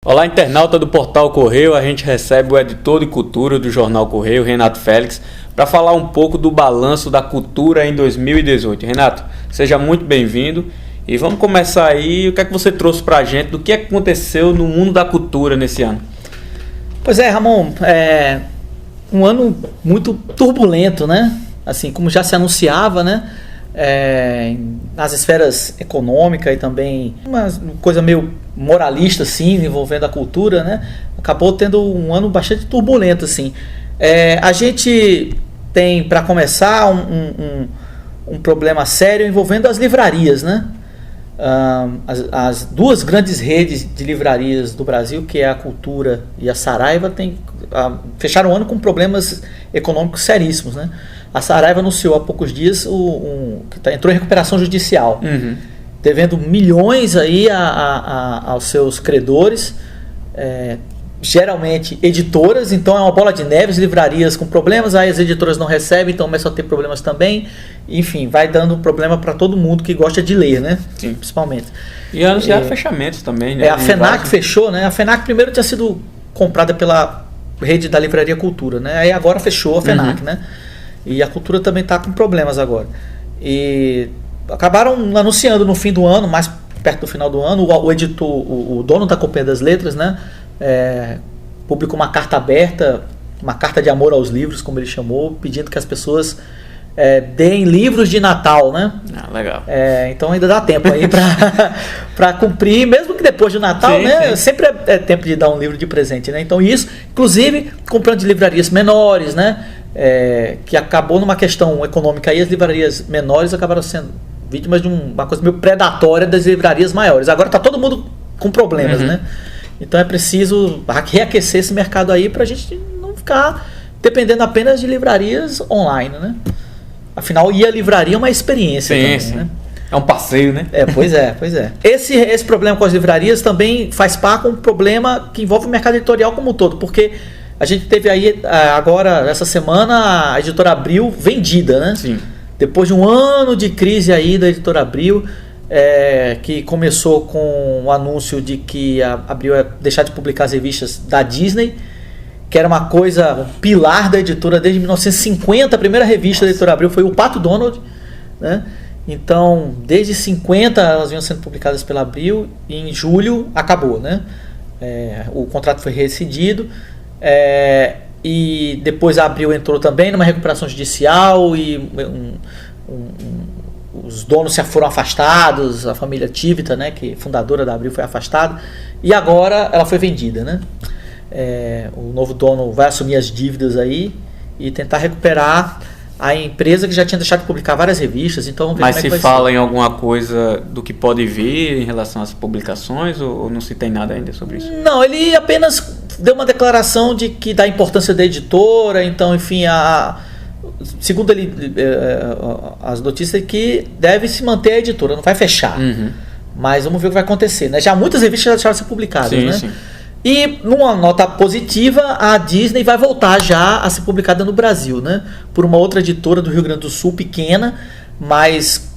Olá, internauta do Portal Correio, a gente recebe o editor de cultura do Jornal Correio, Renato Félix, para falar um pouco do balanço da cultura em 2018. Renato, seja muito bem-vindo e vamos começar aí, o que é que você trouxe para a gente, do que aconteceu no mundo da cultura nesse ano? Pois é, Ramon, um ano muito turbulento, né? Assim, como já se anunciava, né? Nas esferas econômicas e também uma coisa meio moralista assim, envolvendo a cultura, né? Acabou tendo um ano bastante turbulento assim. A gente tem, para começar, um problema sério envolvendo as livrarias, né? As duas grandes redes de livrarias do Brasil, que é a Cultura e a Saraiva, fecharam o ano com problemas econômicos seríssimos, né? A Saraiva anunciou há poucos dias que entrou em recuperação judicial, devendo milhões aí aos seus credores, geralmente editoras. Então é uma bola de neve, as livrarias com problemas, aí as editoras não recebem, então começam a ter problemas também. Enfim, vai dando problema para todo mundo que gosta de ler, né? Sim. Principalmente. E anunciaram fechamentos também, né? A FENAC fechou, né? A FENAC primeiro tinha sido comprada pela rede da Livraria Cultura, né? Aí agora fechou a FENAC, né? E a Cultura também está com problemas agora. E acabaram anunciando no fim do ano, mais perto do final do ano, o editor, o dono da Companhia das Letras, né? Publicou uma carta aberta, uma carta de amor aos livros, como ele chamou, pedindo que as pessoas deem livros de Natal, né? Legal. Então ainda dá tempo aí para cumprir, mesmo que depois do Natal, sim, né? Sim. Sempre é tempo de dar um livro de presente, né? Então isso, inclusive, comprando de livrarias menores, né? Que acabou numa questão econômica aí, as livrarias menores acabaram sendo vítimas de uma coisa meio predatória das livrarias maiores. Agora está todo mundo com problemas, né? Então é preciso reaquecer esse mercado aí para a gente não ficar dependendo apenas de livrarias online, né? Afinal, ir à livraria é uma experiência também, né? É um passeio, né? Pois é. Esse problema com as livrarias também faz parte de um problema que envolve o mercado editorial como um todo, porque a gente teve aí agora, essa semana, a Editora Abril vendida, né? Sim. Depois de um ano de crise aí da Editora Abril, que começou com o anúncio de que a Abril ia deixar de publicar as revistas da Disney, que era uma coisa, um pilar da editora desde 1950. A primeira revista da Editora Abril foi o Pato Donald, né? Então, desde 50 elas vinham sendo publicadas pela Abril e em julho acabou, né? O contrato foi rescindido. E depois a Abril entrou também numa recuperação judicial e os donos se foram afastados, a família Tivita, né, que é fundadora da Abril, foi afastada, e agora ela foi vendida, né? O novo dono vai assumir as dívidas aí e tentar recuperar a empresa que já tinha deixado de publicar várias revistas. Então vamos ver. Mas como é que se vai fala ser. em alguma coisa do que pode vir em relação às publicações ou não se tem nada ainda sobre isso? Não, ele apenas deu uma declaração de que da importância da editora. Então, enfim, segundo ele, as notícias é que deve se manter a editora, não vai fechar. Mas vamos ver o que vai acontecer, né? Já muitas revistas já deixaram de ser publicadas, né? Sim. E numa nota positiva, a Disney vai voltar já a ser publicada no Brasil, né? Por uma outra editora do Rio Grande do Sul, pequena, mas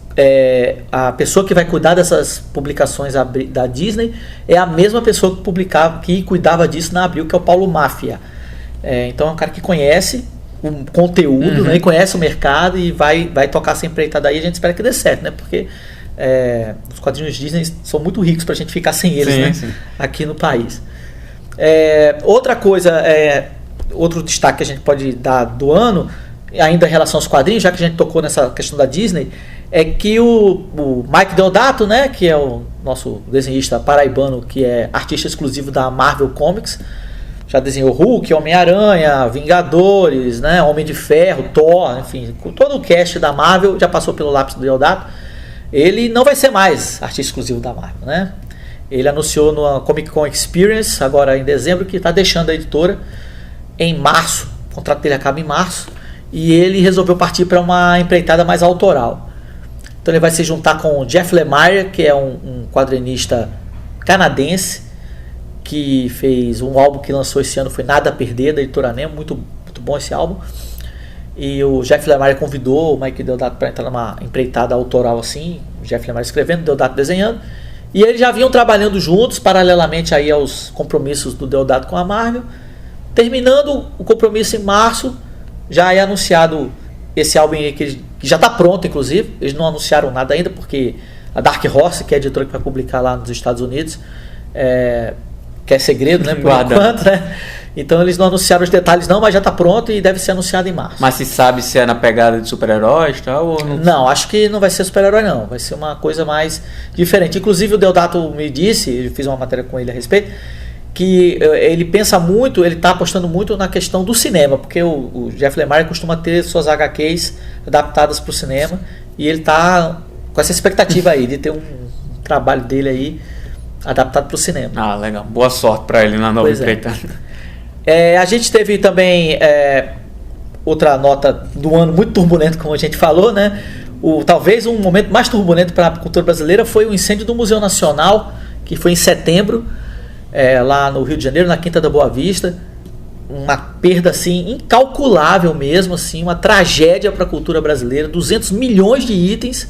a pessoa que vai cuidar dessas publicações da Disney é a mesma pessoa que cuidava disso na Abril, que é o Paulo Máfia. Então é um cara que conhece o conteúdo, né? E conhece o mercado e vai tocar essa empreitada aí. A gente espera que dê certo, né? Porque os quadrinhos Disney são muito ricos para a gente ficar sem eles, né? Sim. Aqui no país. Outra coisa, outro destaque que a gente pode dar do ano, ainda em relação aos quadrinhos, já que a gente tocou nessa questão da Disney, é que o Mike Deodato, né, que é o nosso desenhista paraibano, que é artista exclusivo da Marvel Comics, já desenhou Hulk, Homem-Aranha, Vingadores, né, Homem de Ferro, Thor, enfim, todo o cast da Marvel já passou pelo lápis do Deodato. Ele não vai ser mais artista exclusivo da Marvel, né? Ele anunciou no Comic Con Experience, agora em dezembro, que está deixando a editora em março. O contrato dele acaba em março. E ele resolveu partir para uma empreitada mais autoral. Então ele vai se juntar com o Jeff Lemire, que é um quadrinista canadense, que fez um álbum que lançou esse ano, foi Nada a Perder, da editora Nemo. Muito, muito bom esse álbum. E o Jeff Lemire convidou o Mike Deodato para entrar numa empreitada autoral assim. O Jeff Lemire escrevendo, Deodato desenhando. E eles já vinham trabalhando juntos, paralelamente aí aos compromissos do Deodato com a Marvel. Terminando o compromisso em março, já é anunciado esse álbum aí que já está pronto, inclusive. Eles não anunciaram nada ainda, porque a Dark Horse, que é a editora que vai publicar lá nos Estados Unidos, que é segredo, né, por enquanto, né? Então eles não anunciaram os detalhes não, mas já está pronto e deve ser anunciado em março. Mas se sabe se é na pegada de super-heróis e tal? Ou não? Não, acho que não vai ser super-herói não, vai ser uma coisa mais diferente. Inclusive o Deodato me disse, eu fiz uma matéria com ele a respeito, que ele pensa muito, ele está apostando muito na questão do cinema, porque o Jeff Lemire costuma ter suas HQs adaptadas para o cinema, e ele está com essa expectativa aí, de ter um trabalho dele aí adaptado para o cinema. Ah, legal. Boa sorte para ele na Nova Empreitada. A gente teve também outra nota do ano muito turbulento, como a gente falou, né? Talvez um momento mais turbulento para a cultura brasileira foi o incêndio do Museu Nacional, que foi em setembro, lá no Rio de Janeiro, na Quinta da Boa Vista. Uma perda assim incalculável mesmo, assim, uma tragédia para a cultura brasileira. 200 milhões de itens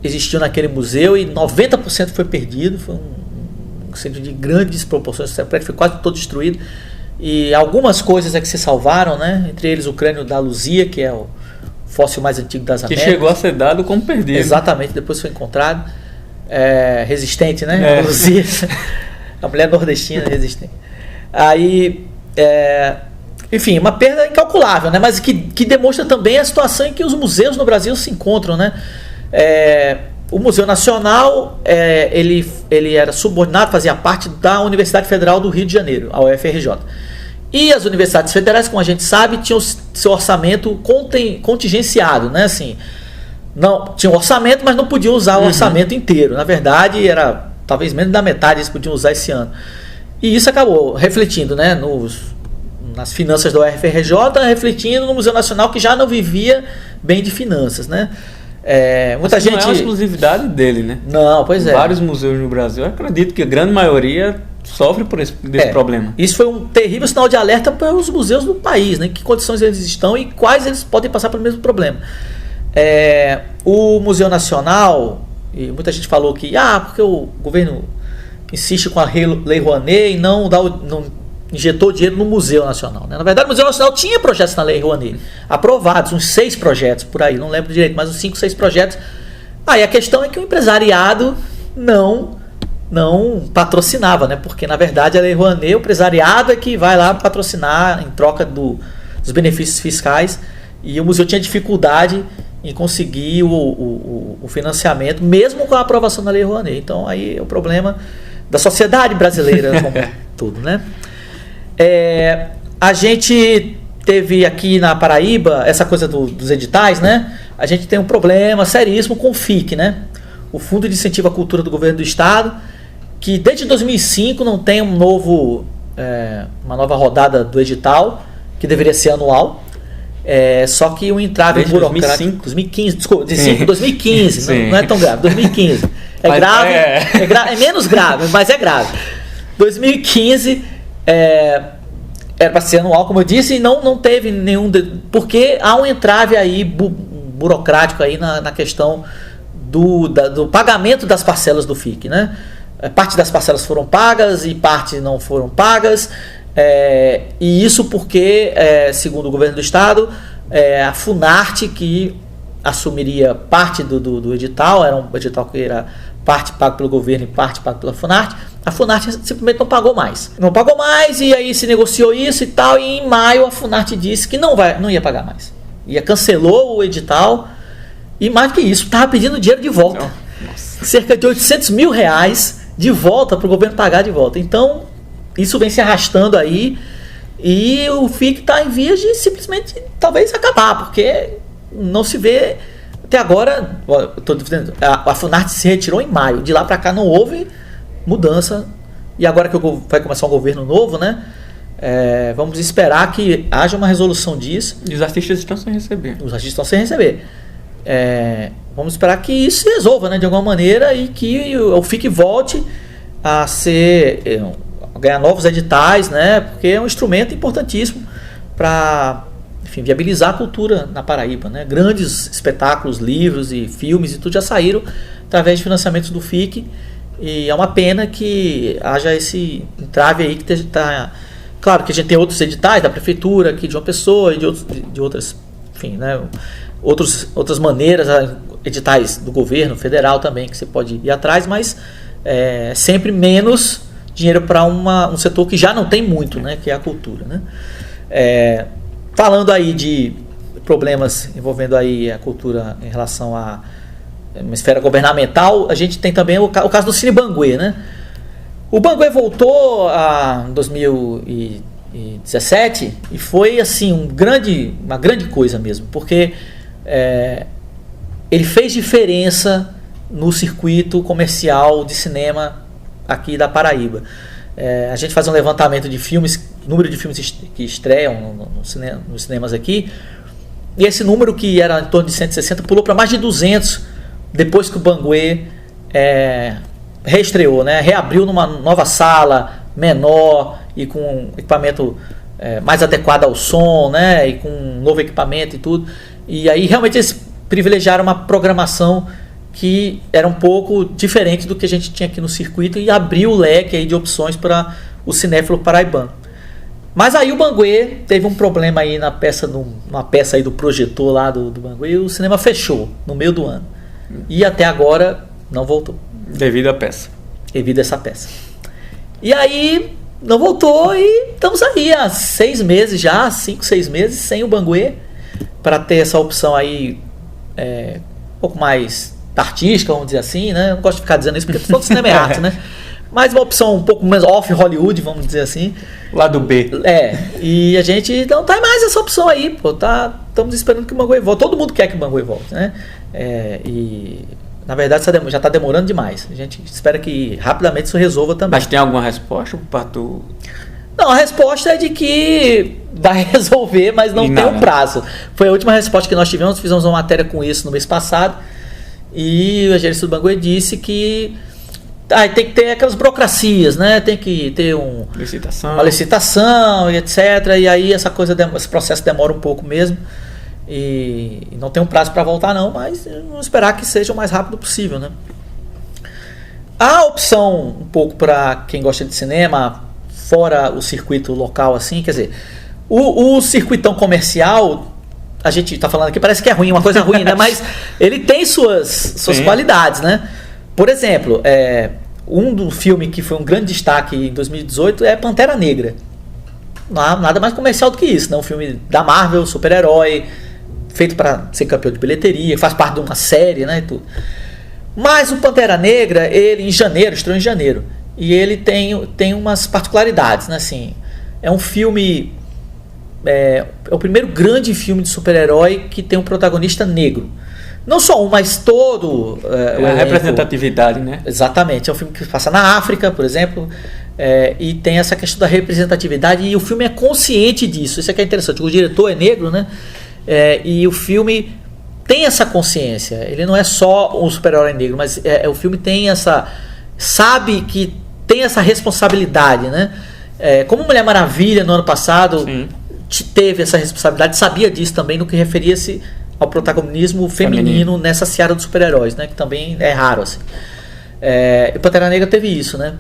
existiam naquele museu e 90% foi perdido. Foi um incêndio de grandes proporções, o prédio foi quase todo destruído. E algumas coisas que se salvaram, né? Entre eles o crânio da Luzia, que é o fóssil mais antigo das Américas. Que chegou a ser dado como perdido. Exatamente, depois foi encontrado. Resistente, né? A Luzia, a mulher nordestina resistente. Aí, enfim, uma perda incalculável, né? Mas que demonstra também a situação em que os museus no Brasil se encontram, né? O Museu Nacional, ele era subordinado, fazia parte da Universidade Federal do Rio de Janeiro, a UFRJ. E as universidades federais, como a gente sabe, tinham seu orçamento contingenciado, né? Assim, não, tinha um orçamento, mas não podiam usar o orçamento inteiro. Na verdade, era talvez menos da metade eles podiam usar esse ano. E isso acabou refletindo, né, nas finanças da UFRJ, refletindo no Museu Nacional, que já não vivia bem de finanças, né? Muita gente... Não é uma exclusividade dele, né? Não, pois é. Vários museus no Brasil, eu acredito que a grande maioria sofre por desse problema. Isso foi um terrível sinal de alerta para os museus do país, né? Em que condições eles estão e quais eles podem passar pelo mesmo problema. O Museu Nacional, e muita gente falou que porque o governo insiste com a Lei Rouanet e não injetou dinheiro no Museu Nacional, né? Na verdade, o Museu Nacional tinha projetos na Lei Rouanet, aprovados, uns 6 projetos por aí, não lembro direito, mas uns 5, 6 projetos. Aí a questão é que o empresariado não patrocinava, né? Porque na verdade a Lei Rouanet, o empresariado é que vai lá patrocinar em troca dos benefícios fiscais, e o museu tinha dificuldade em conseguir o financiamento, mesmo com a aprovação da Lei Rouanet. Então aí é o problema da sociedade brasileira como tudo, né? A gente teve aqui na Paraíba essa coisa dos editais, né? A gente tem um problema seríssimo com o FIC, né? O Fundo de Incentivo à Cultura do Governo do Estado, que desde 2005 não tem uma nova rodada do edital, que deveria ser anual. Só que o entrave burocrático... 2015, desculpa, 2015, não é tão grave, 2015. É grave, é menos grave, mas é grave. 2015 era para ser anual, como eu disse, e não teve nenhum... Porque há um entrave aí burocrático aí na questão do pagamento das parcelas do FIC, né? Parte das parcelas foram pagas e parte não foram pagas, e isso porque, segundo o governo do estado, a Funarte, que assumiria parte do edital, era um edital que era parte pago pelo governo e parte pago pela Funarte, a Funarte simplesmente não pagou mais. Não pagou mais, e aí se negociou isso e tal, e em maio a Funarte disse que não ia pagar mais. Cancelou o edital, e mais que isso, estava pedindo dinheiro de volta. Cerca de R$800 mil de volta para o governo pagar de volta. Então, isso vem se arrastando aí, e o FIC está em vias de simplesmente talvez acabar, porque não se vê até agora. A Funarte se retirou em maio, de lá para cá não houve mudança, e agora que vai começar um governo novo, né? Vamos esperar que haja uma resolução disso. E os artistas estão sem receber. Vamos esperar que isso se resolva, né, de alguma maneira, e que o FIC volte a ganhar novos editais, né, porque é um instrumento importantíssimo para enfim, viabilizar a cultura na Paraíba, né? Grandes espetáculos, livros e filmes e tudo já saíram através de financiamentos do FIC, e é uma pena que haja esse entrave aí que está... Claro que a gente tem outros editais da prefeitura aqui de João Pessoa e de outras, enfim, né? Outras maneiras, editais do governo federal também, que você pode ir atrás, mas sempre menos dinheiro para um setor que já não tem muito, né? Que é a cultura, né? Falando aí de problemas envolvendo aí a cultura em relação a uma esfera governamental, a gente tem também o caso do Cine Banguê, né? O Banguê voltou em 2017 e foi assim uma grande coisa mesmo, porque ele fez diferença no circuito comercial de cinema aqui da Paraíba. A gente faz um levantamento de filmes, número de filmes que estreiam nos cinemas aqui, e esse número, que era em torno de 160, pulou para mais de 200 depois que o Banguê reestreou, né? Reabriu numa nova sala, menor e com equipamento mais adequado ao som, né? E com um novo equipamento e tudo. E aí realmente eles privilegiaram uma programação que era um pouco diferente do que a gente tinha aqui no circuito e abriu o leque aí de opções para o cinéfilo paraibano. Mas aí o Banguê teve um problema aí numa peça aí do projetor lá do Banguê, e o cinema fechou no meio do ano. E até agora não voltou. Devido à peça. Devido a essa peça. E aí não voltou e estamos aí há 6 meses já, 5, 6 meses sem o Banguê, para ter essa opção aí um pouco mais artística, vamos dizer assim, né? Eu não gosto de ficar dizendo isso porque todo cinema é arte, né? Mas uma opção um pouco mais off Hollywood, vamos dizer assim. Lado B. E a gente não tem mais essa opção aí, pô. Estamos esperando que o Banguê volte. Todo mundo quer que o Banguê volte, né? E na verdade já está demorando demais. A gente espera que rapidamente isso resolva também. Mas tem alguma resposta por parte do... Não, a resposta é de que vai resolver, mas não tem um prazo. Foi a última resposta que nós tivemos. Fizemos uma matéria com isso no mês passado. E o gerente do Banguê disse que tem que ter aquelas burocracias, né? Tem que ter uma licitação e etc. E aí esse processo demora um pouco mesmo. E não tem um prazo para voltar não, mas vamos esperar que seja o mais rápido possível, né? A opção um pouco para quem gosta de cinema, fora o circuito local assim, quer dizer, o circuitão comercial, a gente está falando aqui, parece que é ruim, uma coisa ruim, né? Mas ele tem suas qualidades, né? Por exemplo, do filme que foi um grande destaque em 2018 é Pantera Negra. Nada mais comercial do que isso, né? Um filme da Marvel, super-herói, feito para ser campeão de bilheteria, faz parte de uma série, né? E tudo. Mas o Pantera Negra, ele estreou em janeiro, e ele tem umas particularidades, né? Assim, é um filme... É o primeiro grande filme de super-herói que tem um protagonista negro. Não só um, mas todo a representatividade, né? Exatamente. É um filme que passa na África, por exemplo, e tem essa questão da representatividade, e o filme é consciente disso. Isso é que é interessante. O diretor é negro, né? E o filme tem essa consciência. Ele não é só um super-herói negro, mas o filme tem sabe que tem essa responsabilidade, né? Como Mulher Maravilha no ano passado... Sim. Teve essa responsabilidade, sabia disso também no que referia-se ao protagonismo feminino nessa seara dos super-heróis, né? Que também é raro, assim. E Pantera Negra teve isso, né?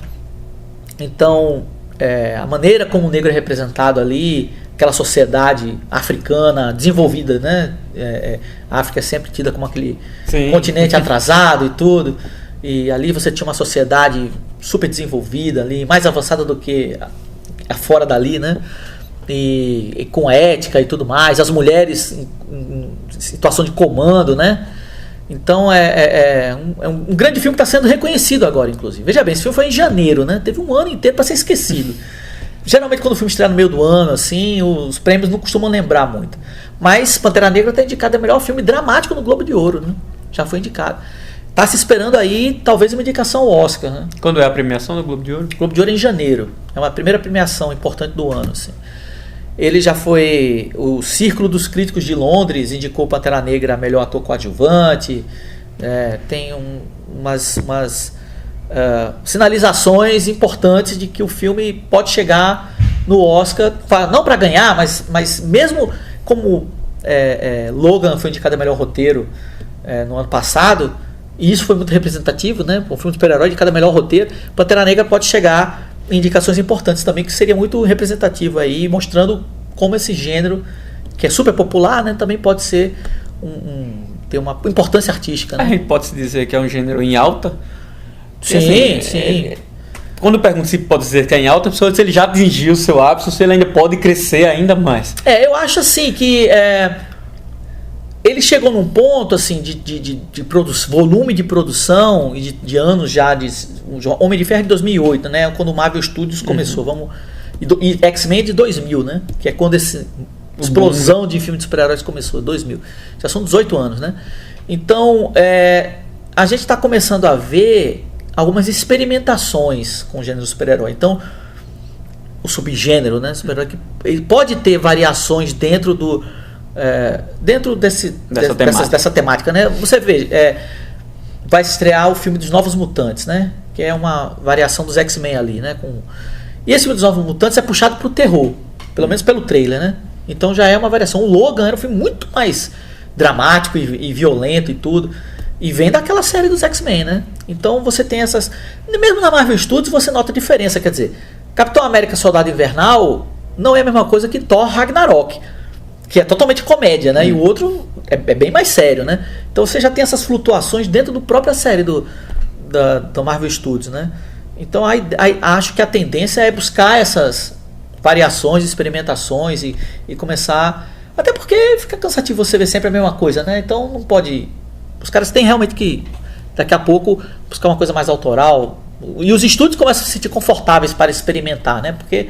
Então, a maneira como o negro é representado ali, aquela sociedade africana desenvolvida, né? A África é sempre tida como aquele continente atrasado e tudo, e ali você tinha uma sociedade super desenvolvida ali, mais avançada do que a fora dali, né? E com ética e tudo mais, as mulheres em situação de comando, né? Então é um grande filme que está sendo reconhecido agora, inclusive. Veja bem, esse filme foi em janeiro, né? Teve um ano inteiro para ser esquecido. Geralmente quando o filme estreia no meio do ano, assim, os prêmios não costumam lembrar muito. Mas Pantera Negra está indicado a melhor filme dramático no Globo de Ouro, né? Já foi indicado. Está se esperando aí talvez uma indicação ao Oscar, né? Quando é a premiação do Globo de Ouro? O Globo de Ouro é em janeiro. É uma primeira premiação importante do ano, assim. Ele já foi... O Círculo dos Críticos de Londres indicou Pantera Negra a melhor ator coadjuvante. Tem umas sinalizações importantes de que o filme pode chegar no Oscar, não para ganhar, mas mesmo como Logan foi indicado a melhor roteiro no ano passado, e isso foi muito representativo, né? Um filme de super-herói de cada melhor roteiro, Pantera Negra pode chegar em indicações importantes também, que seria muito representativo aí, mostrando como esse gênero, que é super popular, né, também pode ser ter uma importância artística, né? A gente pode se dizer que é um gênero em alta. Sim, assim, sim. Quando eu pergunto se pode dizer que é em alta, a pessoa diz se ele já atingiu o seu ápice, ou se ele ainda pode crescer ainda mais. Eu acho assim que ele chegou num ponto assim de volume de produção e de anos já de Homem de Ferro de 2008, né, quando o Marvel Studios começou, e X-Men de 2000, né, que é quando essa explosão de filme de super-heróis começou, 2000. Já são 18 anos, né? Então, a gente está começando a ver algumas experimentações com o gênero super-herói. Então, o subgênero, né, super-herói, ele pode ter variações dentro dessa temática, né? Você vê, vai estrear o filme dos Novos Mutantes, né? Que é uma variação dos X-Men ali, né? E esse filme dos Novos Mutantes é puxado pro terror, pelo menos pelo trailer, né? Então já é uma variação. O Logan era um filme muito mais dramático e violento e tudo, e vem daquela série dos X-Men, né? Então você tem essas... Mesmo na Marvel Studios você nota a diferença, quer dizer, Capitão América Soldado Invernal não é a mesma coisa que Thor Ragnarok, que é totalmente comédia, né? E o outro é bem mais sério, né? Então você já tem essas flutuações dentro da própria série da Marvel Studios, né? Então aí acho que a tendência é buscar essas variações, experimentações e começar... Até porque fica cansativo você ver sempre a mesma coisa, né? Então não pode... Os caras têm realmente que, daqui a pouco, buscar uma coisa mais autoral. E os estúdios começam a se sentir confortáveis para experimentar, né? Porque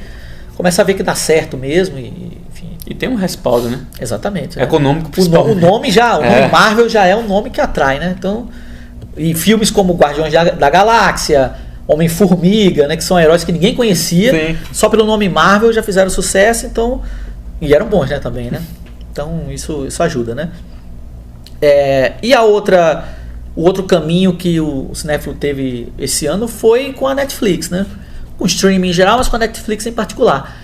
começa a ver que dá certo mesmo enfim. E tem um respaldo, né? Exatamente. Econômico, principalmente. O nome Marvel já é um nome que atrai, né? Então, e filmes como Guardiões da Galáxia, Homem-Formiga, né? Que são heróis que ninguém conhecia. Sim. Só pelo nome Marvel já fizeram sucesso, então... E eram bons, né? Também, né? Então, isso ajuda, né? E o outro caminho que o cinéfilo teve esse ano foi com a Netflix, né? Com o streaming em geral, mas com a Netflix em particular.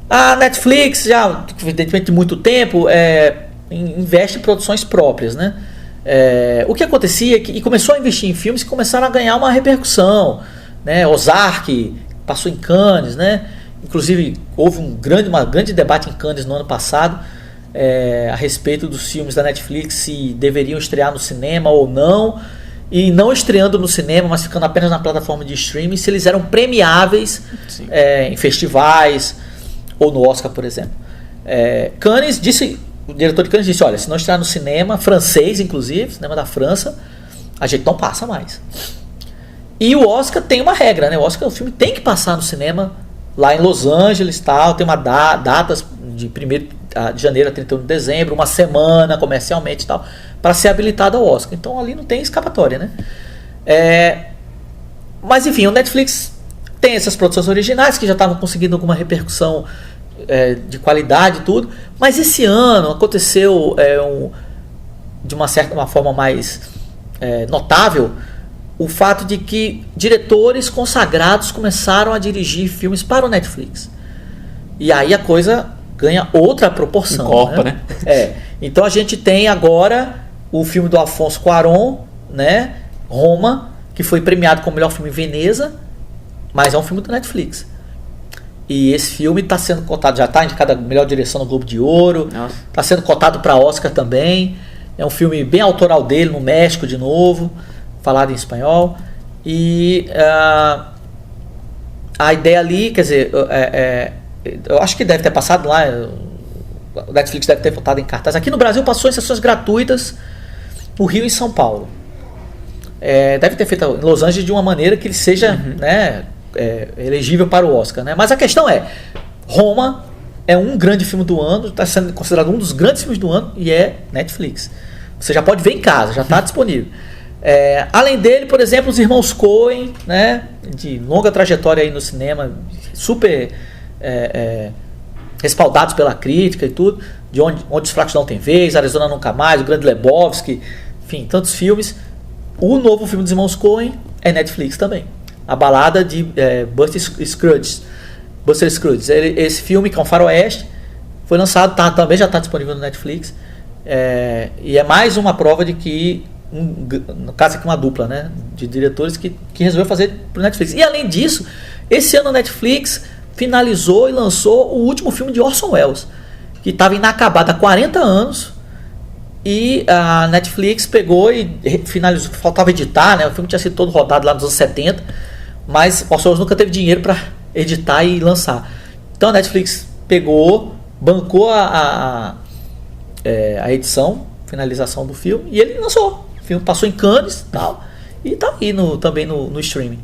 A Netflix, já evidentemente de muito tempo, investe em produções próprias, né? O que acontecia é que começou a investir em filmes que começaram a ganhar uma repercussão, né? Ozark passou em Cannes, né? Inclusive houve um grande debate em Cannes no ano passado, a respeito dos filmes da Netflix, se deveriam estrear no cinema ou não, e não estreando no cinema, mas ficando apenas na plataforma de streaming, se eles eram premiáveis em festivais ou no Oscar, por exemplo. Cannes o diretor de Cannes disse, olha, se não estrear no cinema, francês inclusive, cinema da França, a gente não passa mais. E o Oscar tem uma regra, né? O filme tem que passar no cinema lá em Los Angeles, tal, tem uma datas de 1º de janeiro a 31 de dezembro, uma semana comercialmente e tal, para ser habilitado ao Oscar. Então ali não tem escapatória, né? Mas enfim, o Netflix tem essas produções originais que já estavam conseguindo alguma repercussão de qualidade e tudo, mas esse ano aconteceu de uma forma mais notável o fato de que diretores consagrados começaram a dirigir filmes para o Netflix. E aí a coisa ganha outra proporção. Encorpa, né? Então a gente tem agora o filme do Alfonso Cuarón, né? Roma, que foi premiado como melhor filme em Veneza, mas é um filme do Netflix. E esse filme está sendo cotado, já está indicado a melhor direção no Globo de Ouro, está sendo cotado para Oscar também. É um filme bem autoral dele, no México de novo, falado em espanhol. E a ideia ali, quer dizer, eu acho que deve ter passado lá, o Netflix deve ter botado em cartaz. Aqui no Brasil passou em sessões gratuitas no Rio e em São Paulo. Deve ter feito em Los Angeles de uma maneira que ele seja elegível para o Oscar, né? Mas a questão Roma é um grande filme do ano, está sendo considerado um dos grandes filmes do ano e é Netflix. Você já pode ver em casa, já está disponível. Além dele, por exemplo, os irmãos Coen, né, de longa trajetória aí no cinema, super respaldados pela crítica e tudo, de onde os fracos não têm vez, Arizona Nunca Mais, o Grande Lebowski, enfim, tantos filmes. O novo filme dos irmãos Coen é Netflix também. A balada de Buster Scruggs. Esse filme, que é um faroeste, Foi lançado, também já está disponível no Netflix. E é mais uma prova de que, no caso aqui uma dupla, né, de diretores que resolveu fazer para o Netflix. E além disso, esse ano a Netflix finalizou e lançou o último filme de Orson Welles, que estava inacabado há 40 anos. E a Netflix pegou e finalizou, faltava editar, né? O filme tinha sido todo rodado lá nos anos 70, mas o Orson Welles nunca teve dinheiro para editar e lançar. Então a Netflix pegou, bancou a edição, finalização do filme, e ele lançou. O filme passou em Cannes tal, e tá aí também no streaming.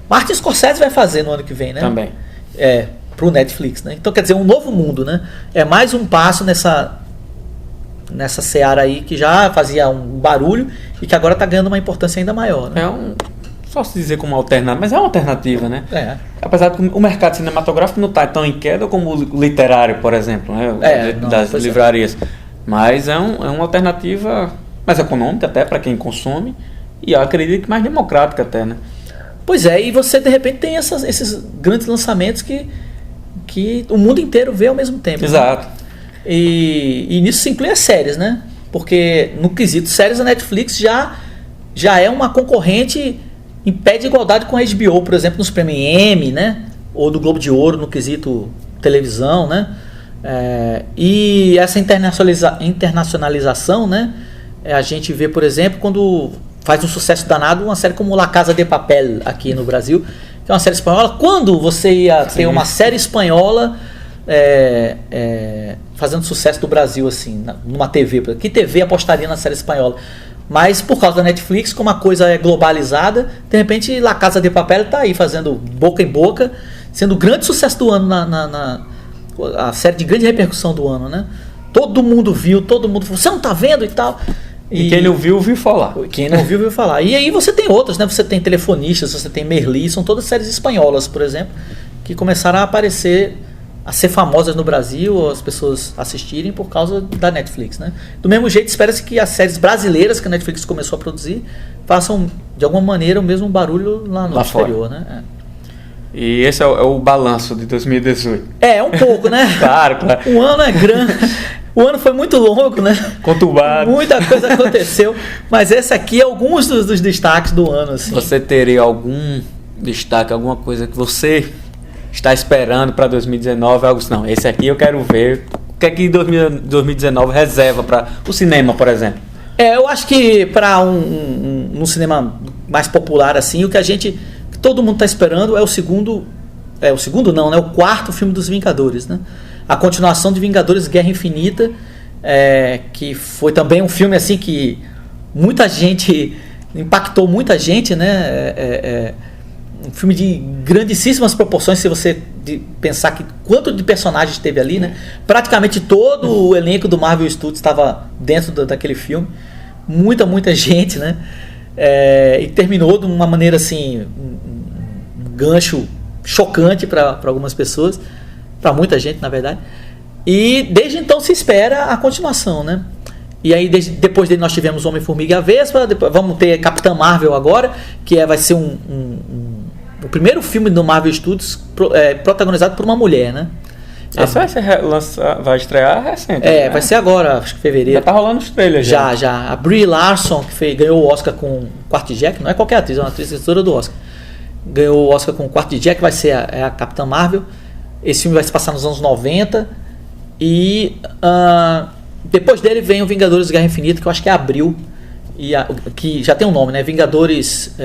Martin Scorsese vai fazer no ano que vem, né? Também. Pro Netflix, né? Então quer dizer, um novo mundo, né? É mais um passo nessa seara aí que já fazia um barulho e que agora está ganhando uma importância ainda maior, né? Só se dizer como alternativa, mas é uma alternativa, né? Apesar de que o mercado cinematográfico não está tão em queda como o literário, por exemplo, né? Das livrarias. Mas é uma alternativa mais econômica até para quem consome e eu acredito que mais democrática até, né? Pois é, e você de repente tem esses grandes lançamentos que o mundo inteiro vê ao mesmo tempo. Exato. Né? E nisso se inclui as séries, né? Porque no quesito séries a Netflix já é uma concorrente em pé de igualdade com a HBO, por exemplo, nos prêmios Emmy, né? Ou do Globo de Ouro no quesito televisão, né? E essa internacionalização, né? A gente vê, por exemplo, quando faz um sucesso danado uma série como La Casa de Papel aqui no Brasil, que é uma série espanhola. Quando você ia ter uma série espanhola fazendo sucesso do Brasil, assim, numa TV? Que TV apostaria na série espanhola? Mas por causa da Netflix, como a coisa é globalizada, de repente La Casa de Papel está aí fazendo boca em boca, sendo o grande sucesso do ano, a série de grande repercussão do ano, né? Todo mundo viu, todo mundo falou, você não está vendo e tal. E quem não viu, ouviu falar. Quem não viu, ouviu falar. E aí você tem outras, né? Você tem Telefonistas, você tem Merli, são todas séries espanholas, por exemplo, que começaram a aparecer, a ser famosas no Brasil, as pessoas assistirem por causa da Netflix, né? Do mesmo jeito, espera-se que as séries brasileiras que a Netflix começou a produzir façam, de alguma maneira, o mesmo barulho lá no exterior, né? E esse é o balanço de 2018. Um pouco, né? Claro. O ano é grande. O ano foi muito longo, né? Conturbado. Muita coisa aconteceu. Mas esse aqui é alguns dos destaques do ano, assim. Você teria algum destaque, alguma coisa que você está esperando para 2019? Algo assim? Não, esse aqui eu quero ver. O que é que 2019 reserva para o cinema, por exemplo? Eu acho que para um cinema mais popular, assim, o que todo mundo está esperando é o segundo. O segundo não, né? O quarto filme dos Vingadores, né? A continuação de Vingadores Guerra Infinita, que foi também um filme assim que impactou muita gente, né? Um filme de grandíssimas proporções, se você pensar que quanto de personagens teve ali, né? Praticamente todo o elenco do Marvel Studios estava dentro daquele filme, muita gente, né? E terminou de uma maneira assim, um gancho chocante para algumas pessoas, para muita gente, na verdade. E desde então se espera a continuação, né? E aí depois dele nós tivemos Homem-Formiga e a Vespa, depois vamos ter Capitã Marvel agora, que vai ser o primeiro filme do Marvel Studios protagonizado por uma mulher, né? Esse vai estrear recente. Né? Vai ser agora, acho que fevereiro. Já tá rolando os trailers. Já. A Brie Larson, que ganhou o Oscar com Quarto Jack, não é qualquer atriz, é uma atriz vencedora do Oscar. Ganhou o Oscar com Quarto Jack, vai ser a Capitã Marvel. Esse filme vai se passar nos anos 90. E depois dele vem o Vingadores Guerra Infinita, que eu acho que é abril. Que já tem um nome, né? Vingadores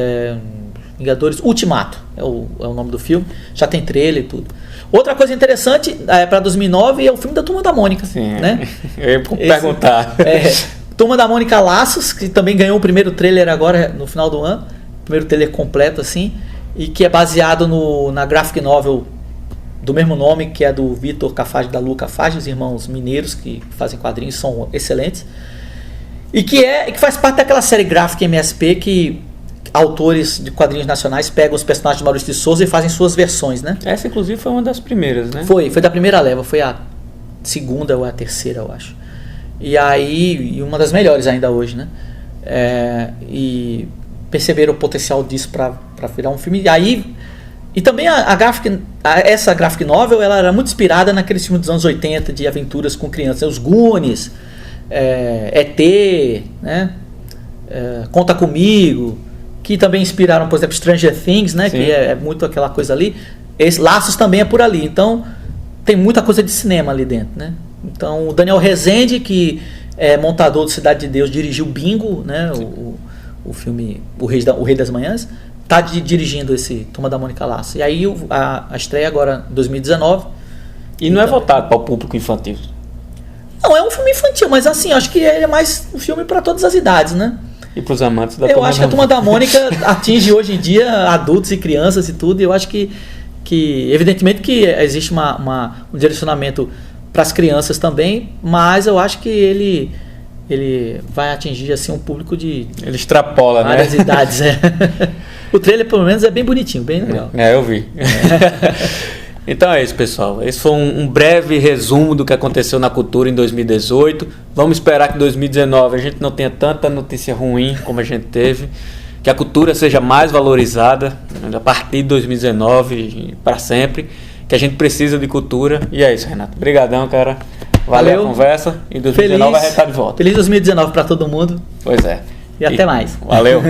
Ultimato é o nome do filme. Já tem trailer e tudo. Outra coisa interessante para 2009 é o filme da Turma da Mônica. Sim, né? Eu ia perguntar. Turma da Mônica Laços, que também ganhou o primeiro trailer agora no final do ano. Primeiro trailer completo, assim. E que é baseado na graphic novel do mesmo nome, que é do Vitor Cafage e da Lu Cafage, os irmãos mineiros que fazem quadrinhos, são excelentes. E que faz parte daquela série gráfica MSP que autores de quadrinhos nacionais pegam os personagens de Maurício de Souza e fazem suas versões, né? Essa, inclusive, foi uma das primeiras, né? Foi da primeira leva, foi a segunda ou a terceira, eu acho. E uma das melhores ainda hoje, né? E perceberam o potencial disso para virar um filme. E aí E também essa graphic novel, ela era muito inspirada naqueles filmes dos anos 80 de aventuras com crianças, os Goonies, ET, né? Conta Comigo, que também inspiraram, por exemplo, Stranger Things, né? Que é muito aquela coisa ali. Laços também é por ali, então tem muita coisa de cinema ali dentro, né? Então o Daniel Rezende, que é montador do Cidade de Deus, dirigiu Bingo, né? O filme O Rei das Manhãs, tá dirigindo esse Turma da Mônica Laço. E aí a estreia agora em 2019. E não é voltado para o público infantil? Não, é um filme infantil, mas assim, acho que ele é mais um filme para todas as idades, né? E para os amantes da Eu acho que a Turma da Mônica atinge hoje em dia adultos e crianças e tudo, e eu acho que evidentemente que existe um direcionamento para as crianças também, mas eu acho que ele vai atingir assim um público de ele extrapola, várias idades. O trailer pelo menos é bem bonitinho, bem legal. Eu vi. Então é isso, pessoal. Esse foi um breve resumo do que aconteceu na cultura em 2018. Vamos esperar que em 2019 a gente não tenha tanta notícia ruim como a gente teve, que a cultura seja mais valorizada a partir de 2019 para sempre, que a gente precisa de cultura. E é isso, Renato. Obrigadão, cara. Valeu a conversa. Em 2019 a gente tá de volta. Feliz 2019 para todo mundo. Pois é. E até mais. Valeu.